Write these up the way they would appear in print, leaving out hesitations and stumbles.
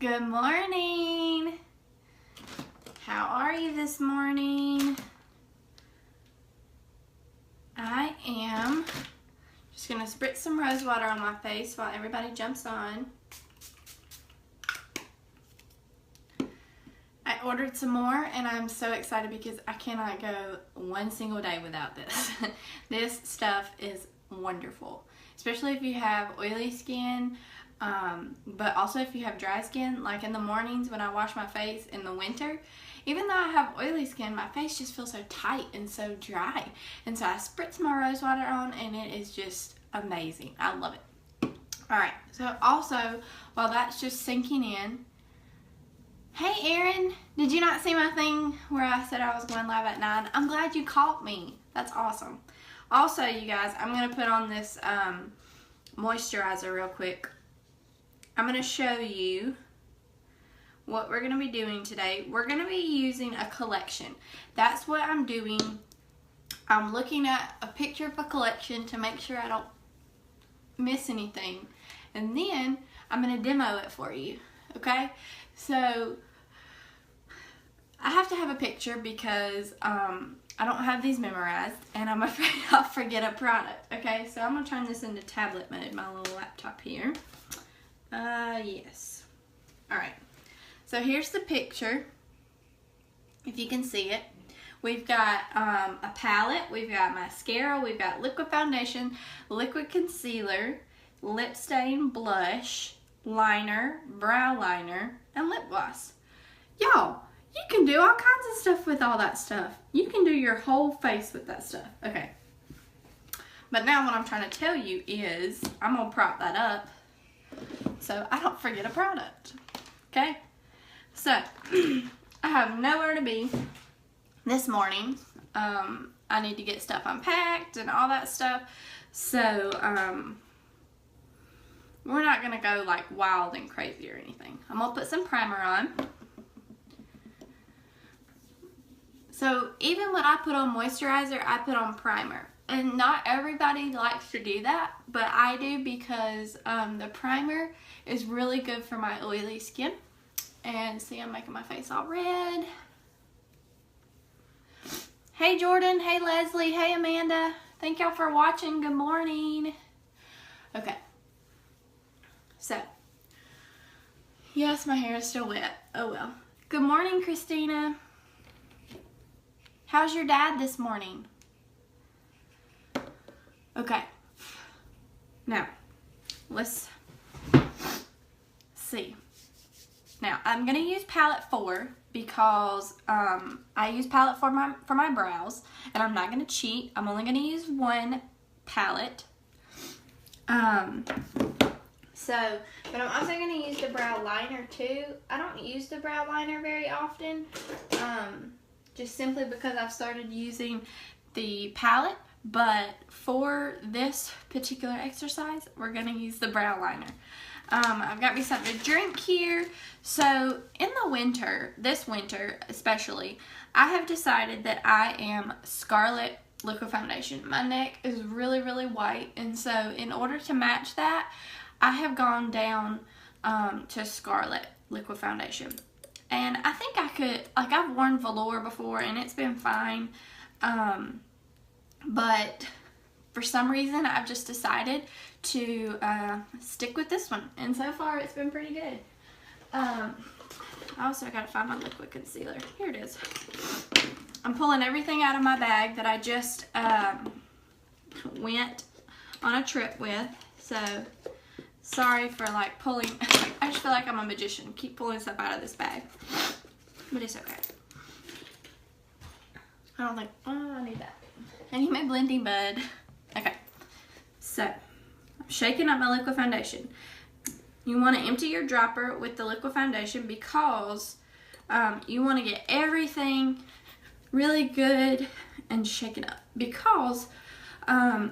Good morning. How are you this morning? I am just going to spritz some rose water on my face while everybody jumps on. I ordered some more and I'm so excited because I cannot go one single day without this. This stuff is wonderful, especially if you have oily skin. But also if you have dry skin, like in the mornings when I wash my face in the winter, even though I have oily skin, my face just feels so tight and so dry. And so I spritz my rose water on and it is just amazing. I love it. Alright, so also while that's just sinking in, hey Erin, did you not see my thing where I said I was going live at 9? I'm glad you caught me. That's awesome. Also, you guys, I'm going to put on this moisturizer real quick. I'm going to show you what we're going to be doing today. We're going to be using a collection. That's what I'm doing. I'm looking at a picture of a collection to make sure I don't miss anything. And then I'm going to demo it for you. Okay? So I have to have a picture because I don't have these memorized and I'm afraid I'll forget a product. Okay? So I'm going to turn this into tablet mode, my little laptop here. Yes. Alright. So here's the picture. If you can see it. We've got a palette. We've got mascara. We've got liquid foundation, liquid concealer, lip stain, blush, liner, brow liner, and lip gloss. Y'all, you can do all kinds of stuff with all that stuff. You can do your whole face with that stuff. Okay. But now what I'm trying to tell you is I'm going to prop that up so I don't forget a product. Okay? So, I have nowhere to be this morning. I need to get stuff unpacked and all that stuff. So, we're not going to go like wild and crazy or anything. I'm going to put some primer on. So, even when I put on moisturizer, I put on primer. And not everybody likes to do that, but I do because the primer is really good for my oily skin. And see, I'm making my face all red. Hey Jordan, hey Leslie, hey Amanda. Thank y'all for watching. Good morning. Okay. So, yes, my hair is still wet. Oh well. Good morning, Christina. How's your dad this morning? Okay. Now, let's see. Now, I'm going to use palette 4 because I use palette for my brows, and I'm not going to cheat. I'm only going to use one palette. But I'm also going to use the brow liner too. I don't use the brow liner very often, just simply because I've started using the palette. But for this particular exercise, we're going to use the brow liner. I've got me something to drink here. So in the winter, this winter especially, I have decided that I am Scarlet Liquid Foundation. My neck is really, really white. And so in order to match that, I have gone down to Scarlet Liquid Foundation. And I think I could, like I've worn velour before and it's been fine. But for some reason, I've just decided to stick with this one. And so far, it's been pretty good. I also got to find my liquid concealer. Here it is. I'm pulling everything out of my bag that I just went on a trip with. So, sorry for like pulling. I just feel like I'm a magician. Keep pulling stuff out of this bag. But it's okay. I don't think, oh, I need that. I need my blending bud. Okay, so I'm shaking up my liquid foundation. You want to empty your dropper with the liquid foundation because you want to get everything really good and shaken up. Because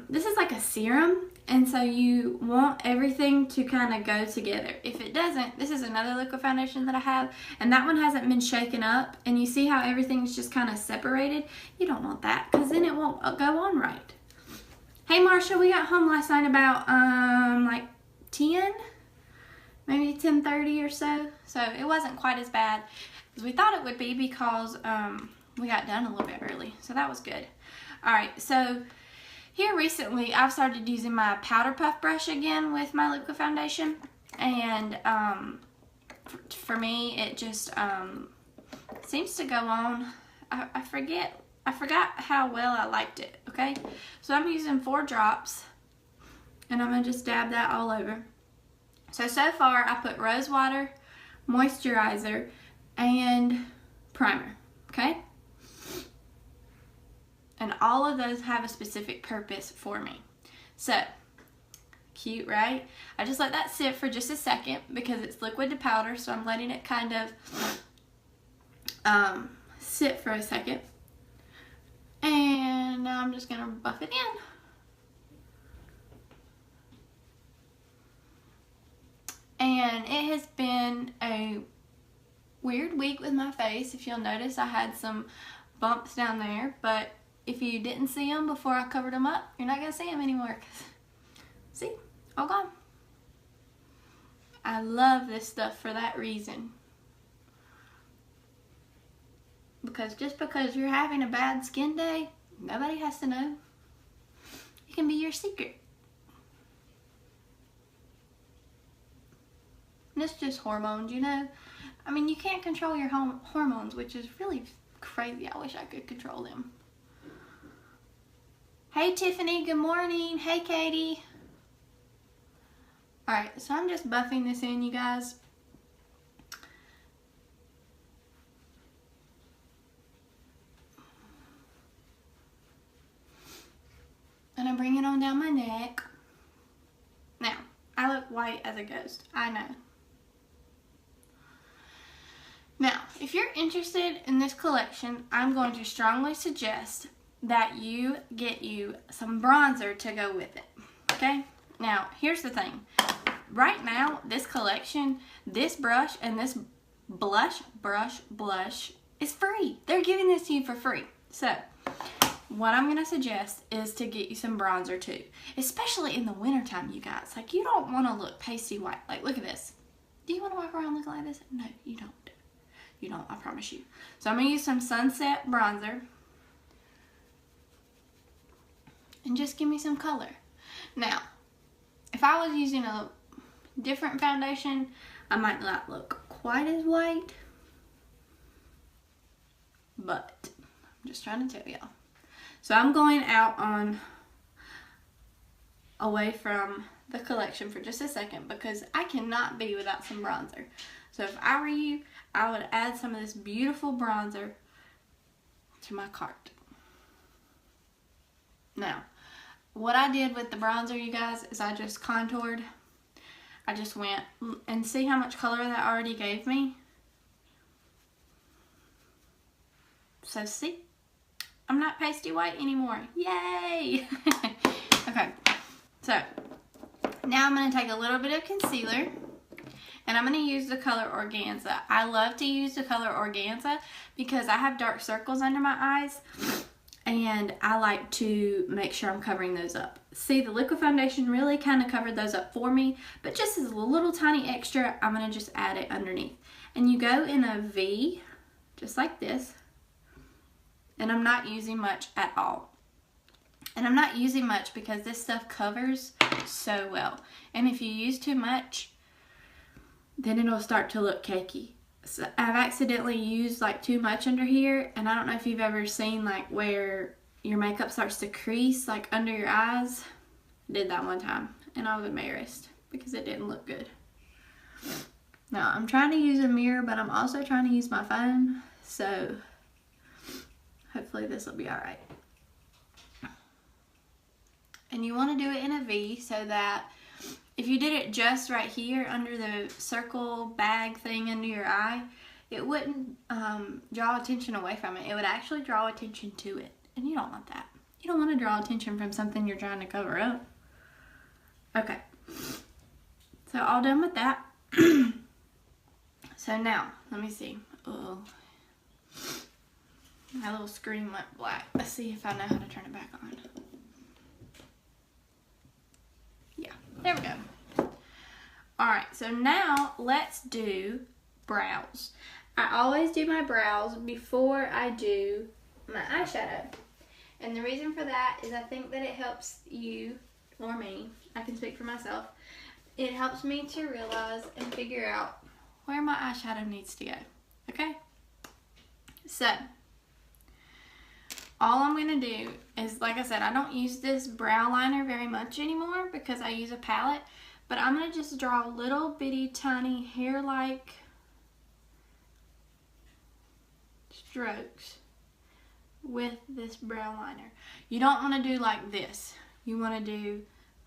this is like a serum, and so you want everything to kind of go together. If it doesn't, this is another liquid foundation that I have, and that one hasn't been shaken up, and you see how everything's just kind of separated? You don't want that, because then it won't go on right. Hey Marsha, we got home last night about like 10, maybe 10:30 or so. So it wasn't quite as bad as we thought it would be because we got done a little bit early. So that was good. Alright, so here recently I've started using my powder puff brush again with my liquid foundation. And for me it just seems to go on. I forgot how well I liked it, okay? So I'm using 4 drops and I'm going to just dab that all over. So far I put rose water, moisturizer, and primer, okay? And all of those have a specific purpose for me. So, cute, right? I just let that sit for just a second because it's liquid to powder, so I'm letting it kind of sit for a second. And now I'm just going to buff it in. And it has been a weird week with my face. If you'll notice, I had some bumps down there, but if you didn't see them before I covered them up, you're not going to see them anymore. See? All gone. I love this stuff for that reason. Because just because you're having a bad skin day, nobody has to know. It can be your secret. And it's just hormones, you know. I mean, you can't control your hormones, which is really crazy. I wish I could control them. Hey, Tiffany. Good morning. Hey, Katie. Alright, so I'm just buffing this in, you guys. And I'm bringing it on down my neck. Now, I look white as a ghost. I know. Now, if you're interested in this collection, I'm going to strongly suggest that you get you some bronzer to go with it. Okay? Now, here's the thing. Right now, this collection, this brush and this blush is free. They're giving this to you for free. So, what I'm going to suggest is to get you some bronzer too. Especially in the wintertime, you guys. Like, you don't want to look pasty white. Like, look at this. Do you want to walk around looking like this? No, you don't. You don't, I promise you. So, I'm going to use some Sunset bronzer. And just give me some color. Now, if I was using a different foundation, I might not look quite as white. But, I'm just trying to tell y'all. So I'm going out on away from the collection for just a second because I cannot be without some bronzer. So if I were you, I would add some of this beautiful bronzer to my cart. Now, what I did with the bronzer, you guys, is I just contoured. I just went and see how much color that already gave me. So see? I'm not pasty white anymore. Yay! Okay, so now I'm going to take a little bit of concealer and I'm going to use the color Organza. I love to use the color Organza because I have dark circles under my eyes and I like to make sure I'm covering those up. See, the liquid foundation really kind of covered those up for me, but just as a little tiny extra, I'm going to just add it underneath. And you go in a V, just like this. And I'm not using much at all. And I'm not using much because this stuff covers so well. And if you use too much, then it'll start to look cakey. So I've accidentally used like too much under here. And I don't know if you've ever seen like where your makeup starts to crease like under your eyes. I did that one time. And I was embarrassed because it didn't look good. Now I'm trying to use a mirror, but I'm also trying to use my phone. So hopefully this will be alright. And you want to do it in a V so that if you did it just right here under the circle bag thing under your eye, it wouldn't draw attention away from it. It would actually draw attention to it. And you don't want that. You don't want to draw attention from something you're trying to cover up. Okay. So all done with that. So now, let me see. Oh. My little screen went black. Let's see if I know how to turn it back on. Yeah, there we go. Alright, so now let's do brows. I always do my brows before I do my eyeshadow. And the reason for that is I think that it helps you, or me, I can speak for myself, it helps me to realize and figure out where my eyeshadow needs to go. Okay? So, all I'm going to do is, like I said, I don't use this brow liner very much anymore because I use a palette. But I'm going to just draw little bitty tiny hair-like strokes with this brow liner. You don't want to do like this. You want to do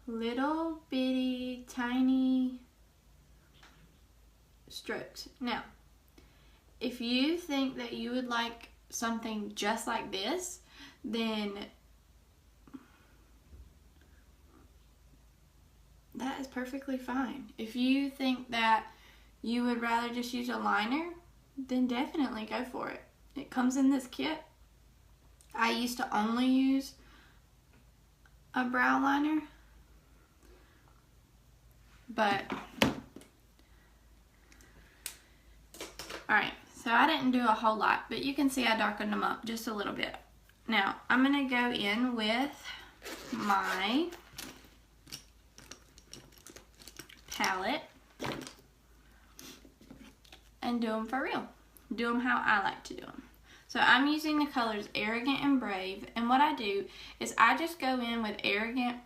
little bitty tiny strokes. Now, if you think that you would like something just like this, then that is perfectly fine. If you think that you would rather just use a liner, then definitely go for it. It comes in this kit. I used to only use a brow liner, but alright, so I didn't do a whole lot, but you can see I darkened them up just a little bit. Now, I'm going to go in with my palette and do them for real. Do them how I like to do them. So I'm using the colors Arrogant and Brave, and what I do is I just go in with Arrogant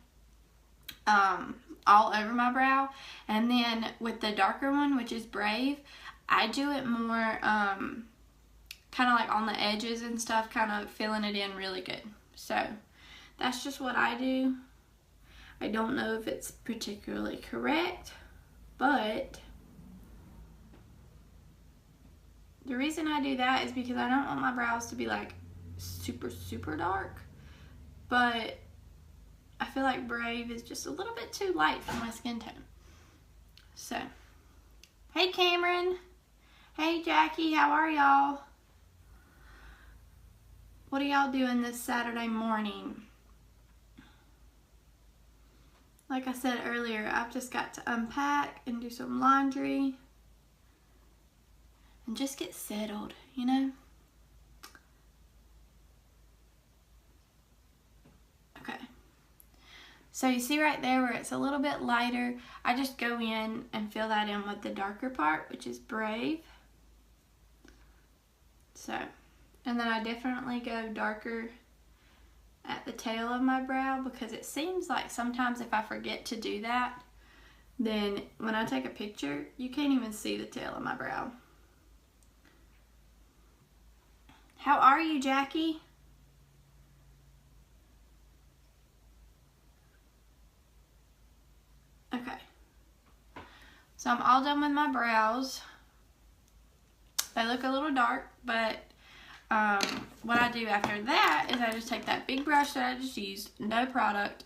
all over my brow, and then with the darker one, which is Brave, I do it more kind of like on the edges and stuff, kind of filling it in really good. So that's just what I do. I don't know if it's particularly correct, but the reason I do that is because I don't want my brows to be like super dark, but I feel like Brave is just a little bit too light for my skin tone. So, hey Cameron, hey Jackie, how are y'all? What are y'all doing this Saturday morning? Like I said earlier, I've just got to unpack and do some laundry and just get settled, you know? Okay. So you see right there where it's a little bit lighter, I just go in and fill that in with the darker part, which is Brave. So, and then I definitely go darker at the tail of my brow, because it seems like sometimes if I forget to do that, then when I take a picture, you can't even see the tail of my brow. How are you, Jackie? Okay. So I'm all done with my brows. They look a little dark, but what I do after that is I just take that big brush that I just used, no product,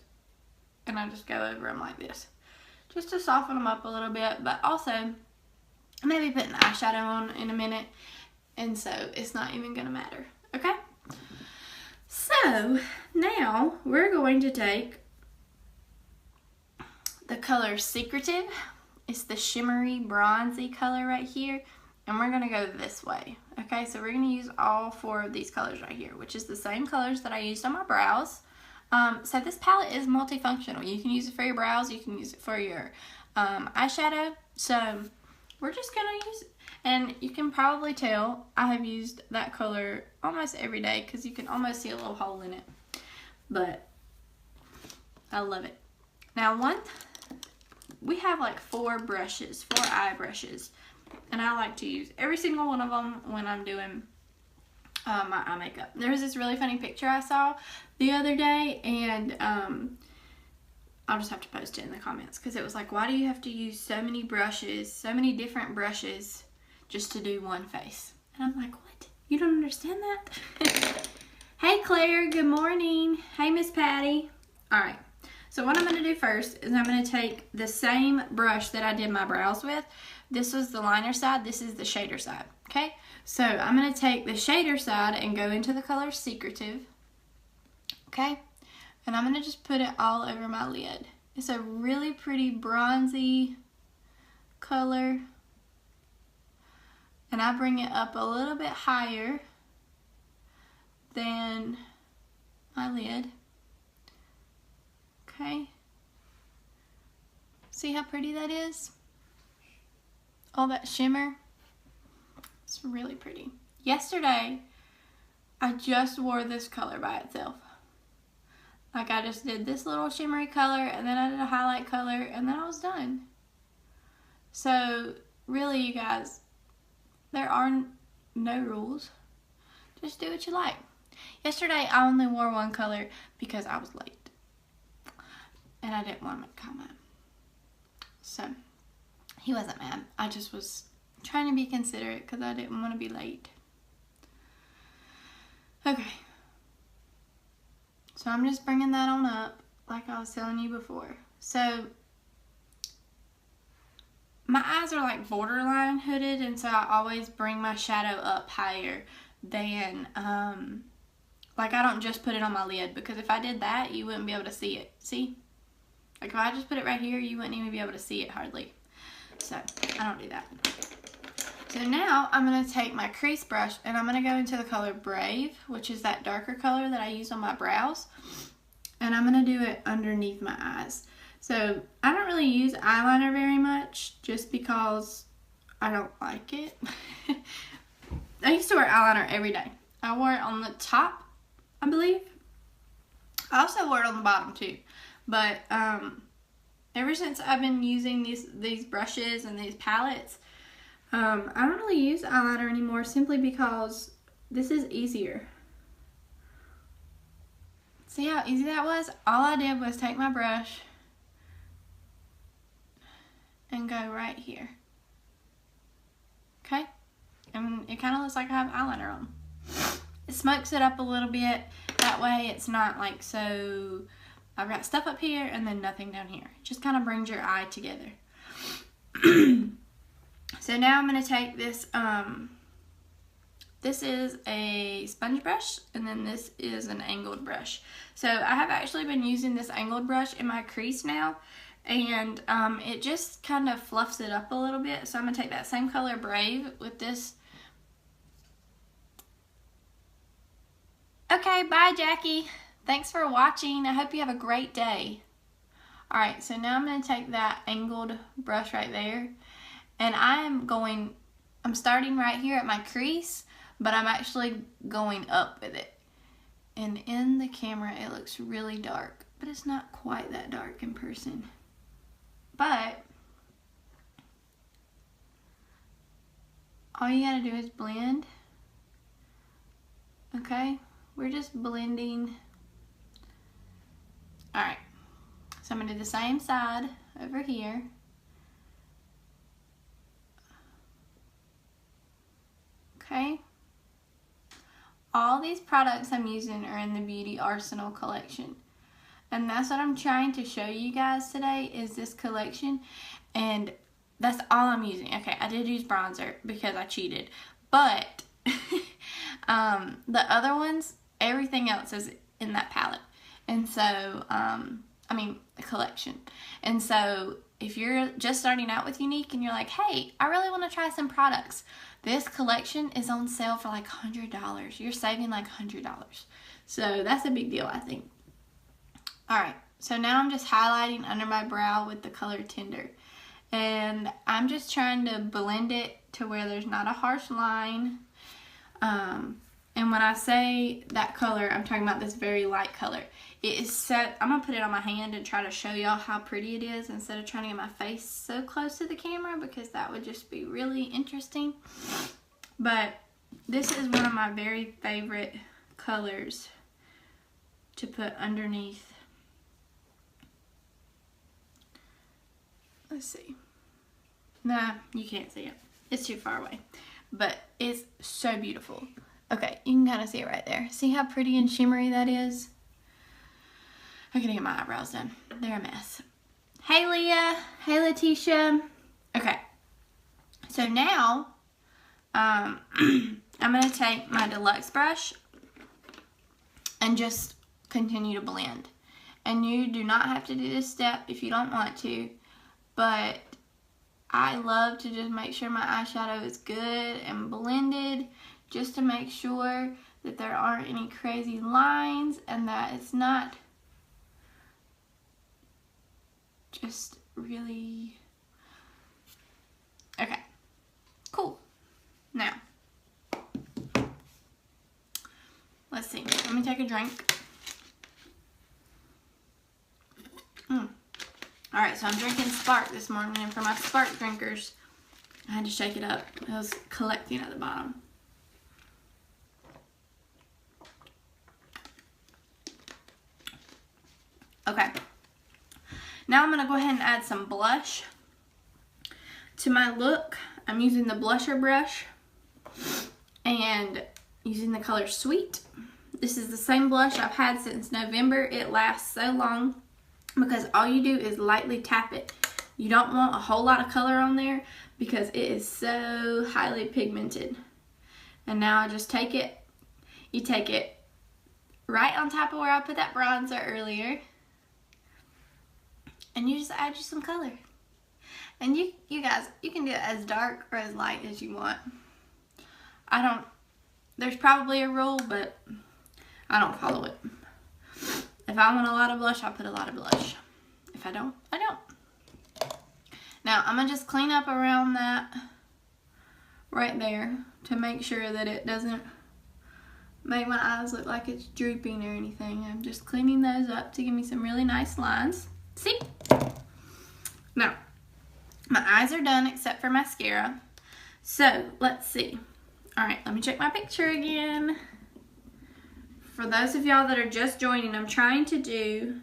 and I just go over them like this, just to soften them up a little bit. But also, I'm going to be putting eyeshadow on in a minute, and so it's not even going to matter, okay? So, now we're going to take the color Secretive. It's the shimmery bronzy color right here, and we're going to go this way. Okay, so we're going to use all 4 of these colors right here, which is the same colors that I used on my brows. So this palette is multifunctional. You can use it for your brows, you can use it for your eyeshadow. So we're just going to use it. And you can probably tell I have used that color almost every day because you can almost see a little hole in it. But I love it. Now we have like 4 brushes, 4 eye brushes. And I like to use every single one of them when I'm doing my eye makeup. There was this really funny picture I saw the other day, and I'll just have to post it in the comments, because it was like, why do you have to use so many brushes, so many different brushes just to do one face? And I'm like, what? You don't understand that? Hey Claire, good morning. Hey Miss Patty. Alright, so what I'm going to do first is I'm going to take the same brush that I did my brows with. This was the liner side, this is the shader side, okay? So I'm going to take the shader side and go into the color Secretive, okay? And I'm going to just put it all over my lid. It's a really pretty bronzy color and I bring it up a little bit higher than my lid. Okay. See how pretty that is? All that shimmer. It's really pretty. Yesterday, I just wore this color by itself. Like I just did this little shimmery color and then I did a highlight color and then I was done. So really you guys, there are no rules. Just do what you like. Yesterday I only wore one color because I was late. And I didn't want him to come up. So he wasn't mad. I just was trying to be considerate because I didn't want to be late. Okay. So I'm just bringing that on up like I was telling you before. So my eyes are like borderline hooded, and so I always bring my shadow up higher than, like I don't just put it on my lid, because if I did that, you wouldn't be able to see it. See? Like if I just put it right here, you wouldn't even be able to see it hardly. So I don't do that. So now I'm going to take my crease brush and I'm going to go into the color Brave, which is that darker color that I use on my brows. And I'm going to do it underneath my eyes. So I don't really use eyeliner very much just because I don't like it. I used to wear eyeliner every day. I wore it on the top, I believe. I also wore it on the bottom too. But ever since I've been using these brushes and these palettes, I don't really use eyeliner anymore simply because this is easier. See how easy that was? All I did was take my brush and go right here. Okay? And it kind of looks like I have eyeliner on. It smokes it up a little bit. That way it's not like so, I've got stuff up here and then nothing down here. It just kind of brings your eye together. So now I'm going to take this, this is a sponge brush, and then this is an angled brush. So I have actually been using this angled brush in my crease now, and it just kind of fluffs it up a little bit. So I'm going to take that same color Brave with this. Okay, bye Jackie. Thanks for watching. I hope you have a great day. Alright, so now I'm going to take that angled brush right there. And I'm starting right here at my crease, but I'm actually going up with it. And in the camera, it looks really dark, but it's not quite that dark in person. But all you gotta do is blend. Okay, we're just blending. Alright, so I'm gonna do the same side over here. Okay, all these products I'm using are in the Beauty Arsenal collection, and that's what I'm trying to show you guys today is this collection, and that's all I'm using. Okay, I did use bronzer because I cheated, but the other ones, everything else is in that palette, and so the collection. And so if you're just starting out with Younique and you're like, hey, I really want to try some products, this collection is on sale for like $100. You're saving like $100. So that's a big deal, I think. Alright, so now I'm just highlighting under my brow with the color Tender. And I'm just trying to blend it to where there's not a harsh line. And when I say that color, I'm talking about this very light color. It is set, I'm going to put it on my hand and try to show y'all how pretty it is instead of trying to get my face so close to the camera, because that would just be really interesting. But this is one of my very favorite colors to put underneath. Let's see. Nah, you can't see it. It's too far away. But it's so beautiful. Okay, you can kind of see it right there. See how pretty and shimmery that is? I gotta get my eyebrows done. They're a mess. Hey Leah. Hey Letitia. Okay. So now, I'm gonna take my deluxe brush and just continue to blend. And you do not have to do this step if you don't want to, but I love to just make sure my eyeshadow is good and blended, just to make sure that there aren't any crazy lines and that it's not just really... Okay, cool. Now, let's see. Let me take a drink. Alright, so I'm drinking Spark this morning, and for my Spark drinkers, I had to shake it up. It was collecting at the bottom. Okay. Now I'm going to go ahead and add some blush to my look. I'm using the blusher brush and using the color Sweet. This is the same blush I've had since November. It lasts so long because all you do is lightly tap it. You don't want a whole lot of color on there because it is so highly pigmented. And now I just take it. You take it right on top of where I put that bronzer earlier. And you just add you some color. And you guys, you can do it as dark or as light as you want. There's probably a rule, but I don't follow it. If I want a lot of blush, I'll put a lot of blush. If I don't, I don't. Now, I'm going to just clean up around that right there to make sure that it doesn't make my eyes look like it's drooping or anything. I'm just cleaning those up to give me some really nice lines. See? Now, my eyes are done except for mascara. So, let's see. Alright, let me check my picture again. For those of y'all that are just joining, I'm trying to do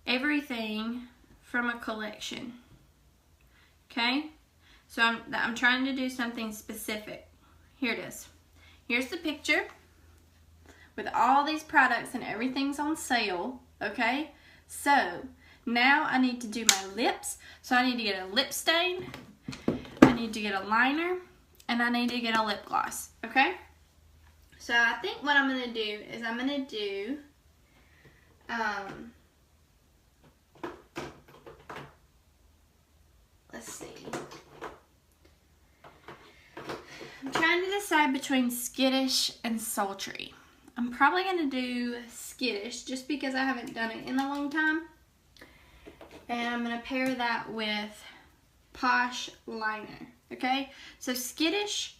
everything from a collection. Okay? So, I'm trying to do something specific. Here it is. Here's the picture with all these products and everything's on sale. Okay? So, now I need to do my lips. So I need to get a lip stain, I need to get a liner, and I need to get a lip gloss. Okay? So I think what I'm going to do is I'm going to do, let's see. I'm trying to decide between Skittish and Sultry. I'm probably going to do Skittish just because I haven't done it in a long time. And I'm going to pair that with Posh Liner. Okay? So Skittish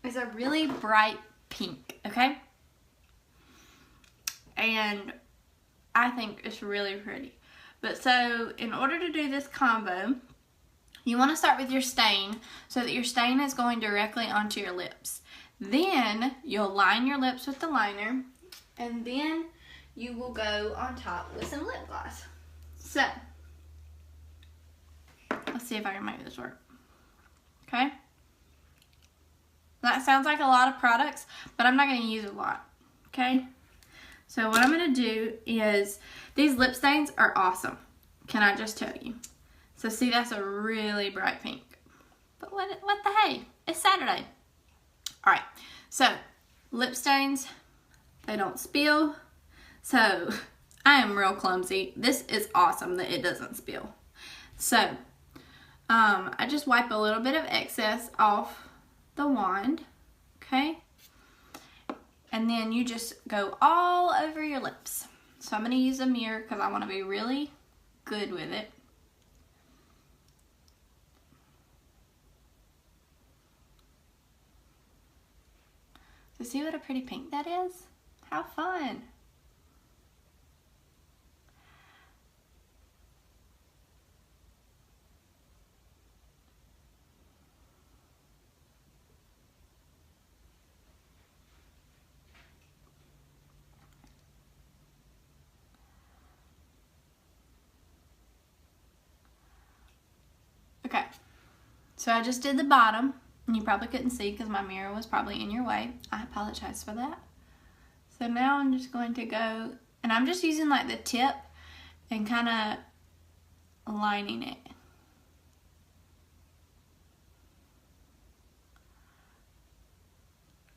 is a really bright pink. Okay? And I think it's really pretty. But so, in order to do this combo, you want to start with your stain so that your stain is going directly onto your lips. Then, you'll line your lips with the liner. And then, you will go on top with some lip gloss. So, let's see if I can make this work. Okay? That sounds like a lot of products, but I'm not going to use a lot. Okay? So what I'm going to do is, these lip stains are awesome. Can I just tell you? So see, that's a really bright pink. But what the hey? It's Saturday. Alright, so lip stains, they don't spill. So I am real clumsy. This is awesome that it doesn't spill. So I just wipe a little bit of excess off the wand. Okay? And then you just go all over your lips. So I'm going to use a mirror because I want to be really good with it. So see what a pretty pink that is? How fun! Okay, so I just did the bottom, and you probably couldn't see because my mirror was probably in your way. I apologize for that. So now I'm just going to go, and I'm just using like the tip and kind of lining it.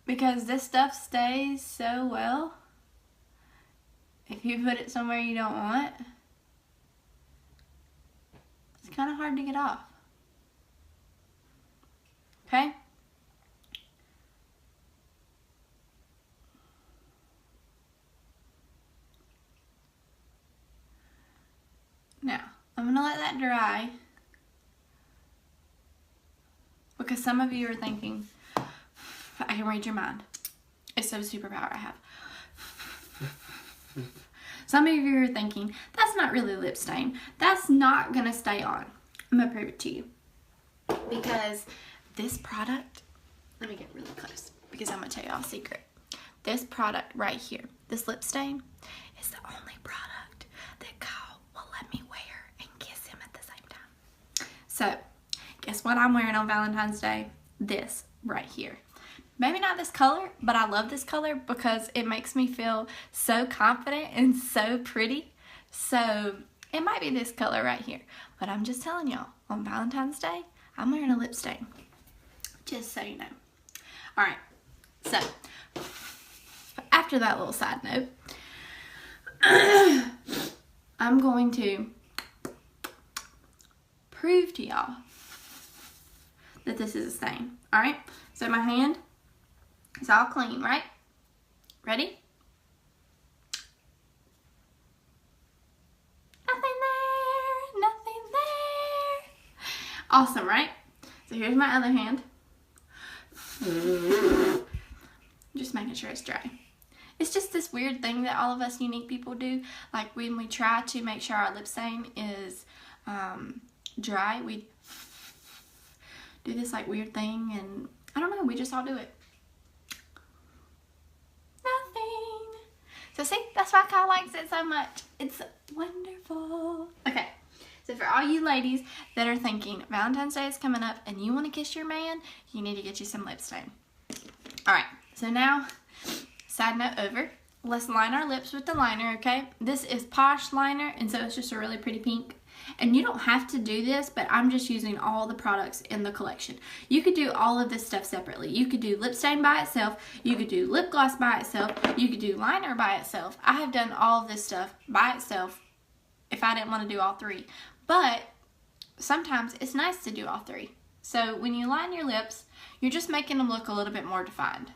Because this stuff stays so well. If you put it somewhere you don't want, it's kind of hard to get off. I'm going to let that dry. Because some of you are thinking, I can read your mind. It's a superpower I have. Some of you are thinking, that's not really lip stain. That's not going to stay on. I'm going to prove it to you. Because this product, let me get really close because I'm going to tell you all a secret. This product right here, this lip stain, is the only product that Kyle will let me wear and kiss him at the same time. So, guess what I'm wearing on Valentine's Day? This right here. Maybe not this color, but I love this color because it makes me feel so confident and so pretty. So it might be this color right here. But I'm just telling y'all, on Valentine's Day, I'm wearing a lip stain. Just so you know. Alright, so after that little side note, I'm going to prove to y'all that this is a stain. Alright, so my hand is all clean, right? Ready? Nothing there, nothing there. Awesome, right? So here's my other hand. Just making sure it's dry. It's just this weird thing that all of us unique people do. Like when we try to make sure our lip stain is dry, we do this like weird thing, and I don't know, we just all do it. Nothing. So see, that's why Kyle likes it so much. It's wonderful. Okay, so for all you ladies that are thinking Valentine's Day is coming up and you want to kiss your man, you need to get you some lip stain. Alright, so now, side note over. Let's line our lips with the liner, okay? This is Posh liner, and so it's just a really pretty pink. And you don't have to do this, but I'm just using all the products in the collection. You could do all of this stuff separately. You could do lip stain by itself. You could do lip gloss by itself. You could do liner by itself. I have done all of this stuff by itself if I didn't want to do all three. But sometimes it's nice to do all three. So when you line your lips, you're just making them look a little bit more defined.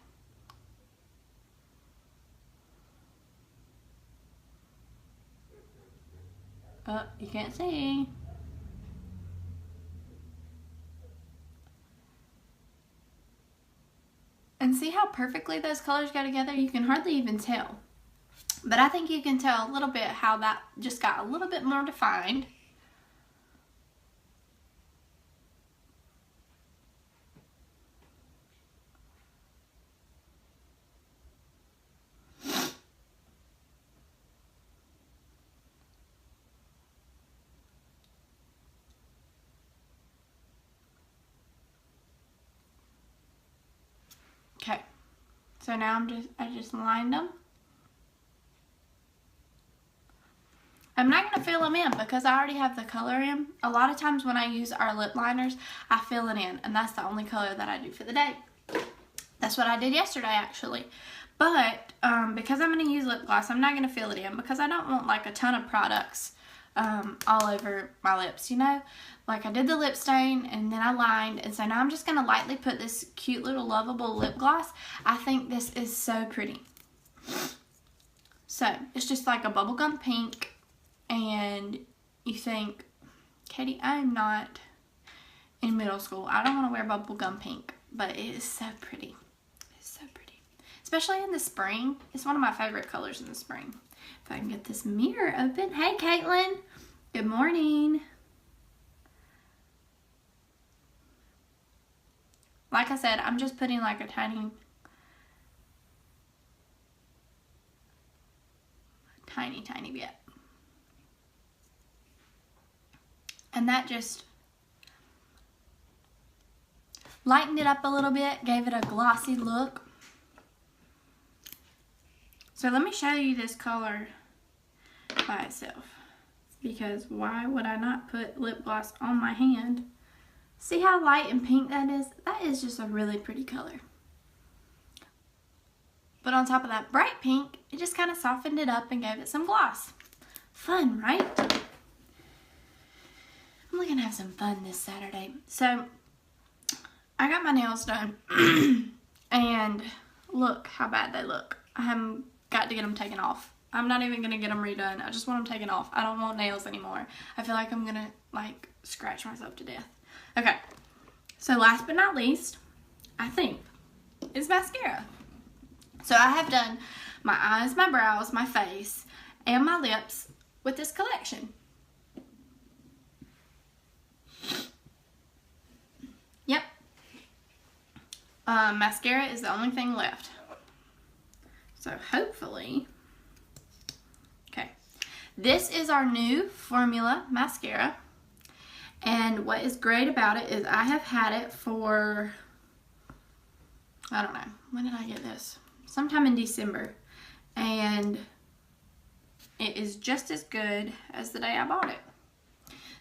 Oh, you can't see. And see how perfectly those colors go together? You can hardly even tell. But I think you can tell a little bit how that just got a little bit more defined. Okay, so now I just lined them. I'm not going to fill them in because I already have the color in. A lot of times when I use our lip liners, I fill it in, and that's the only color that I do for the day. That's what I did yesterday actually. But because I'm going to use lip gloss, I'm not going to fill it in because I don't want like a ton of products all over my lips, you know? Like I did the lip stain and then I lined, and so now I'm just going to lightly put this cute little lovable lip gloss. I think this is so pretty. So it's just like a bubblegum pink, and you think, Katie, I'm not in middle school. I don't want to wear bubblegum pink, but it is so pretty. It's so pretty. Especially in the spring. It's one of my favorite colors in the spring. If I can get this mirror open. Hey, Caitlin. Good morning. Like I said, I'm just putting like a tiny bit. And that just lightened it up a little bit, gave it a glossy look. So let me show you this color by itself, because why would I not put lip gloss on my hand? See how light and pink that is? That is just a really pretty color. But on top of that bright pink, it just kind of softened it up and gave it some gloss. Fun, right? I'm gonna have some fun this Saturday. So, I got my nails done. And look how bad they look. I haven't got to get them taken off. I'm not even going to get them redone. I just want them taken off. I don't want nails anymore. I feel like I'm going to, like, scratch myself to death. Okay. So last but not least, I think, is mascara. So I have done my eyes, my brows, my face, and my lips with this collection. Yep. Mascara is the only thing left. So hopefully, okay. This is our new formula mascara. And what is great about it is I have had it for, I don't know, when did I get this? Sometime in December. And it is just as good as the day I bought it.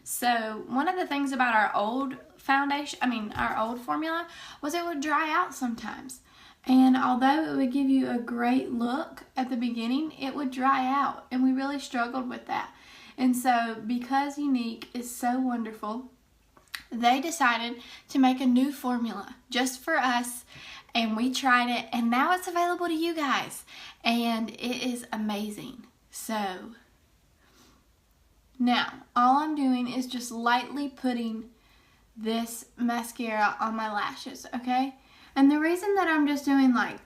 So one of the things about our old our old formula was it would dry out sometimes. And although it would give you a great look at the beginning, it would dry out. And we really struggled with that. And so because Younique is so wonderful, they decided to make a new formula just for us. And we tried it, and now it's available to you guys. And it is amazing. So now all I'm doing is just lightly putting this mascara on my lashes, okay? And the reason that I'm just doing like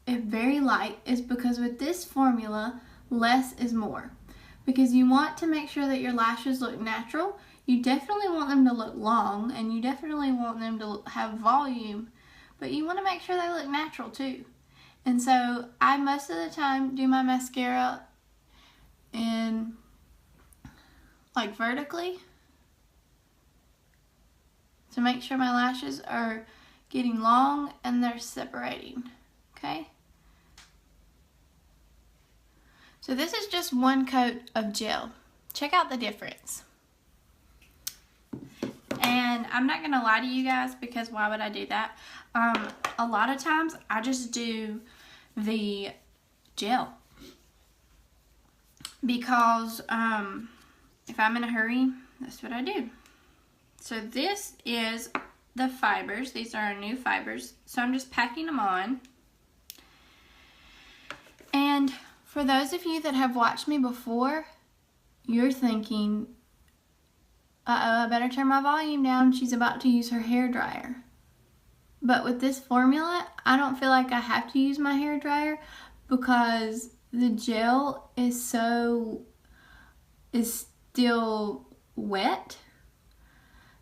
it very light is because with this formula, less is more. Because you want to make sure that your lashes look natural. You definitely want them to look long, and you definitely want them to have volume, but you want to make sure they look natural too. And so I most of the time do my mascara in like vertically to make sure my lashes are getting long and they're separating, okay? So this is just one coat of gel. Check out the difference. And I'm not gonna lie to you guys, because why would I do that? A lot of times I just do the gel because if I'm in a hurry, that's what I do. So this is the fibers. These are our new fibers. So I'm just packing them on. And for those of you that have watched me before, you're thinking, uh-oh, I better turn my volume down. She's about to use her hair dryer. But with this formula, I don't feel like I have to use my hair dryer because the gel is still wet.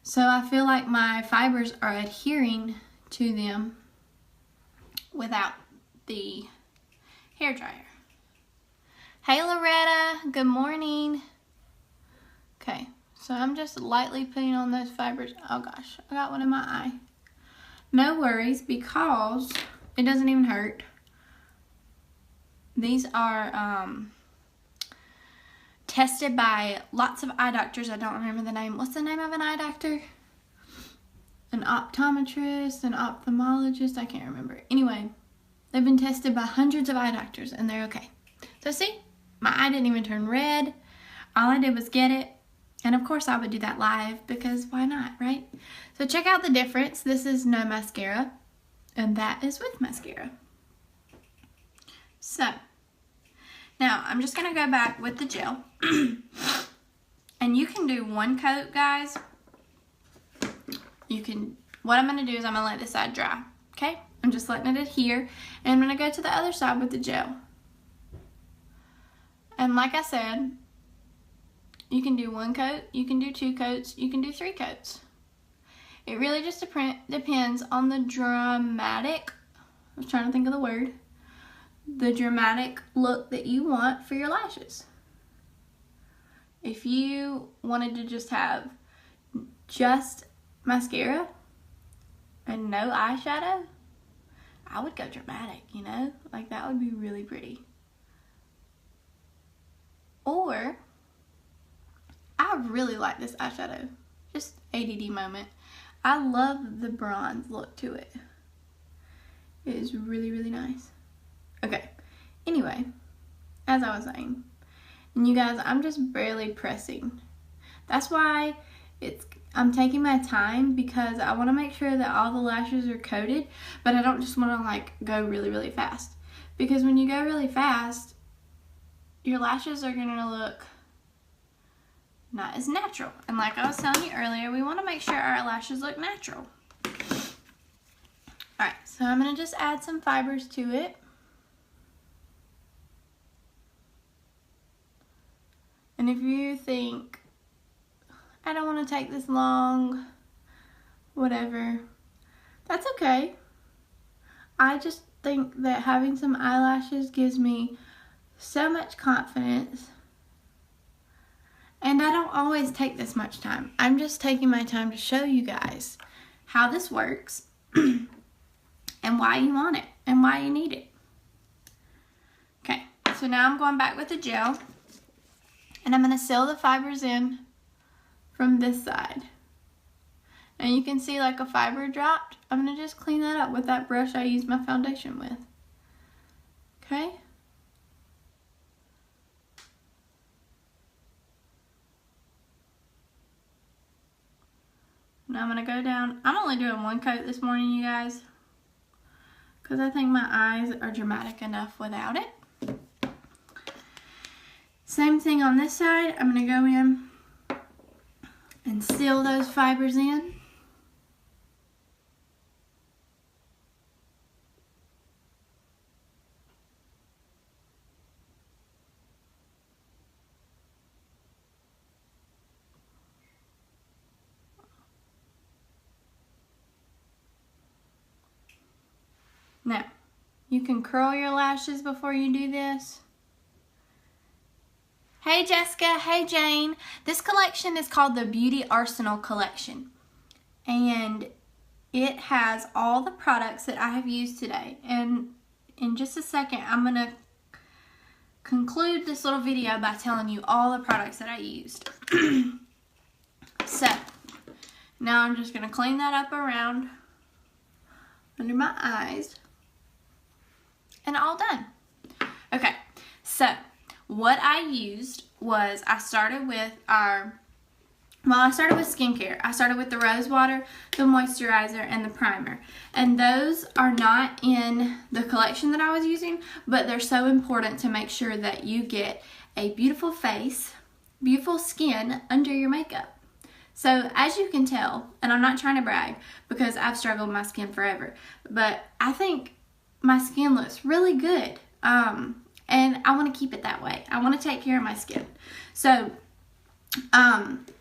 So I feel like my fibers are adhering to them without the hair dryer. Hey Loretta, good morning. Okay, so I'm just lightly putting on those fibers. Oh gosh, I got one in my eye. No worries, because it doesn't even hurt. These are tested by lots of eye doctors. I don't remember the name. What's the name of an eye doctor? An optometrist, an ophthalmologist, I can't remember. Anyway, they've been tested by hundreds of eye doctors and they're okay. So see, my eye didn't even turn red. All I did was get it. And of course I would do that live because why not, right? So check out the difference. This is no mascara and that is with mascara. So now I'm just gonna go back with the gel. And you can do one coat, guys. What I'm gonna do is I'm gonna let this side dry, okay? I'm just letting it adhere and I'm gonna go to the other side with the gel. And like I said, you can do one coat, you can do 2 coats, you can do 3 coats. It really just depends on the dramatic, I was trying to think of the word, the dramatic look that you want for your lashes. If you wanted to just have just mascara and no eyeshadow, I would go dramatic, you know? Like that would be really pretty. Or, I really like this eyeshadow. Just ADD moment. I love the bronze look to it. It is really, really nice. Okay, anyway, as I was saying, and you guys, I'm just barely pressing. That's why I'm taking my time, because I want to make sure that all the lashes are coated, but I don't just want to like go really, really fast. Because when you go really fast, your lashes are gonna look not as natural. And like I was telling you earlier, we wanna make sure our lashes look natural. All right, so I'm gonna just add some fibers to it. And if you think, I don't wanna take this long, whatever, that's okay. I just think that having some eyelashes gives me so much confidence. And I don't always take this much time. I'm just taking my time to show you guys how this works and why you want it and why you need it. Okay, so now I'm going back with the gel and I'm going to seal the fibers in from this side. And you can see like a fiber dropped. I'm going to just clean that up with that brush I used my foundation with. Okay? Now I'm going to go down. I'm only doing one coat this morning, you guys, because I think my eyes are dramatic enough without it. Same thing on this side. I'm going to go in and seal those fibers in. Now, you can curl your lashes before you do this. Hey Jessica, hey Jane. This collection is called the Beauty Arsenal collection. And it has all the products that I have used today. And in just a second, I'm going to conclude this little video by telling you all the products that I used. So, now I'm just going to clean that up around under my eyes. And all done. Okay, so what I used was I started with skincare. I started with the rose water, the moisturizer, and the primer. And those are not in the collection that I was using, but they're so important to make sure that you get a beautiful face, beautiful skin under your makeup. So as you can tell, and I'm not trying to brag because I've struggled with my skin forever, but I think my skin looks really good. And I want to keep it that way. I want to take care of my skin. So,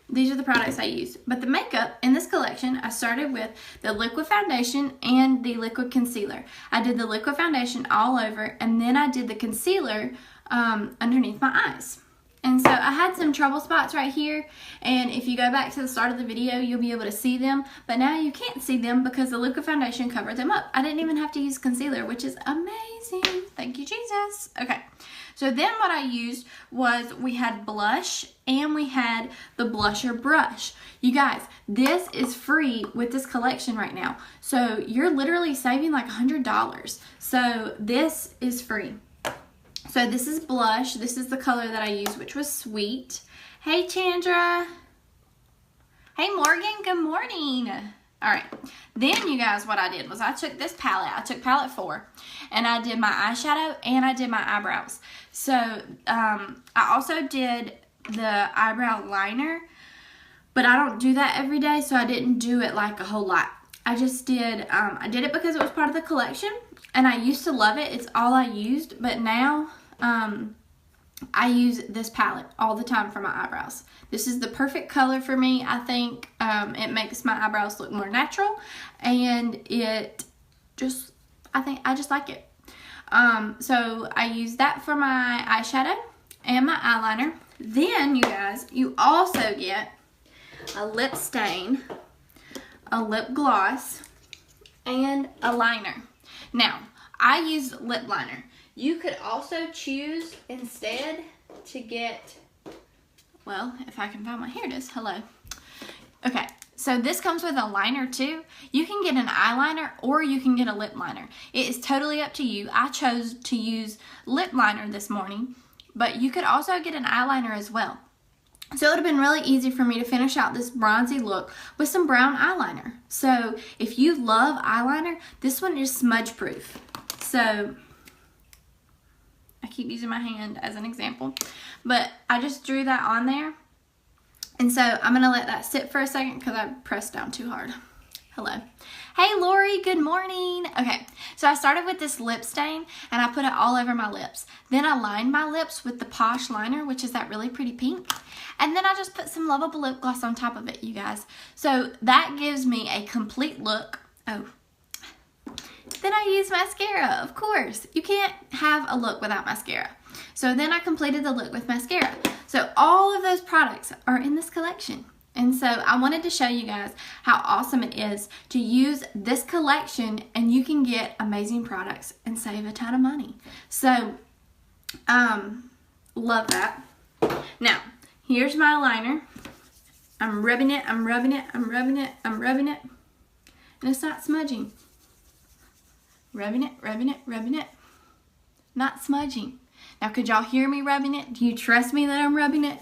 these are the products I used. But the makeup in this collection, I started with the liquid foundation and the liquid concealer. I did the liquid foundation all over, and then I did the concealer underneath my eyes. And so I had some trouble spots right here, and if you go back to the start of the video, you'll be able to see them, but now you can't see them because the liquid foundation covered them up. I didn't even have to use concealer, which is amazing. Thank you, Jesus. Okay, so then what I used was we had blush and we had the blusher brush. You guys, this is free with this collection right now, so you're literally saving like $100. So this is free. So this is blush. This is the color that I used, which was Sweet. Hey, Chandra. Hey, Morgan. Good morning. All right. Then, you guys, what I did was I took this palette. I took palette 4, and I did my eyeshadow and I did my eyebrows. So I also did the eyebrow liner, but I don't do that every day, so I didn't do it like a whole lot. I just did, I did it because it was part of the collection, and I used to love it. It's all I used, but now I use this palette all the time for my eyebrows. This is the perfect color for me. I think it makes my eyebrows look more natural, and it just, I just like it. So I use that for my eyeshadow and my eyeliner. Then, you guys, you also get a lip stain, a lip gloss, and a liner. Now, I used lip liner. You could also choose instead to get, well, if I can find my, here it is, hello. Okay, so this comes with a liner too. You can get an eyeliner or you can get a lip liner. It is totally up to you. I chose to use lip liner this morning, but you could also get an eyeliner as well. So it would have been really easy for me to finish out this bronzy look with some brown eyeliner. So if you love eyeliner, this one is smudge proof. So I keep using my hand as an example. But I just drew that on there. And so I'm going to let that sit for a second because I pressed down too hard. Hello. Hey Lori, good morning. Okay, so I started with this lip stain and I put it all over my lips. Then I lined my lips with the Posh liner, which is that really pretty pink. And then I just put some Lovable lip gloss on top of it, you guys. So that gives me a complete look. Oh. Then I use mascara, of course. You can't have a look without mascara. So then I completed the look with mascara. So all of those products are in this collection. And so I wanted to show you guys how awesome it is to use this collection, and you can get amazing products and save a ton of money. So, love that. Now, here's my liner. I'm rubbing it, I'm rubbing it, I'm rubbing it, I'm rubbing it. And it's not smudging. Rubbing it, rubbing it, rubbing it. Not smudging. Now, could y'all hear me rubbing it? Do you trust me that I'm rubbing it?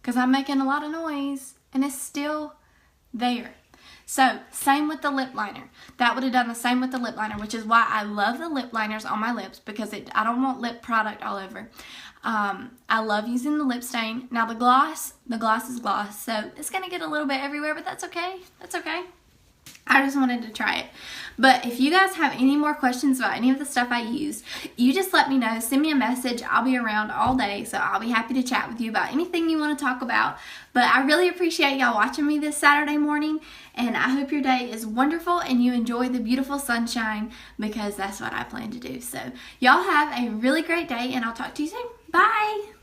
Because I'm making a lot of noise and it's still there. So, same with the lip liner. That would have done the same with the lip liner, which is why I love the lip liners on my lips, because I don't want lip product all over. I love using the lip stain. Now the gloss is gloss, so it's going to get a little bit everywhere, but that's okay. That's okay. I just wanted to try it. But if you guys have any more questions about any of the stuff I used, you just let me know. Send me a message. I'll be around all day, so I'll be happy to chat with you about anything you want to talk about. But I really appreciate y'all watching me this Saturday morning, and I hope your day is wonderful and you enjoy the beautiful sunshine, because that's what I plan to do. So y'all have a really great day, and I'll talk to you soon. Bye!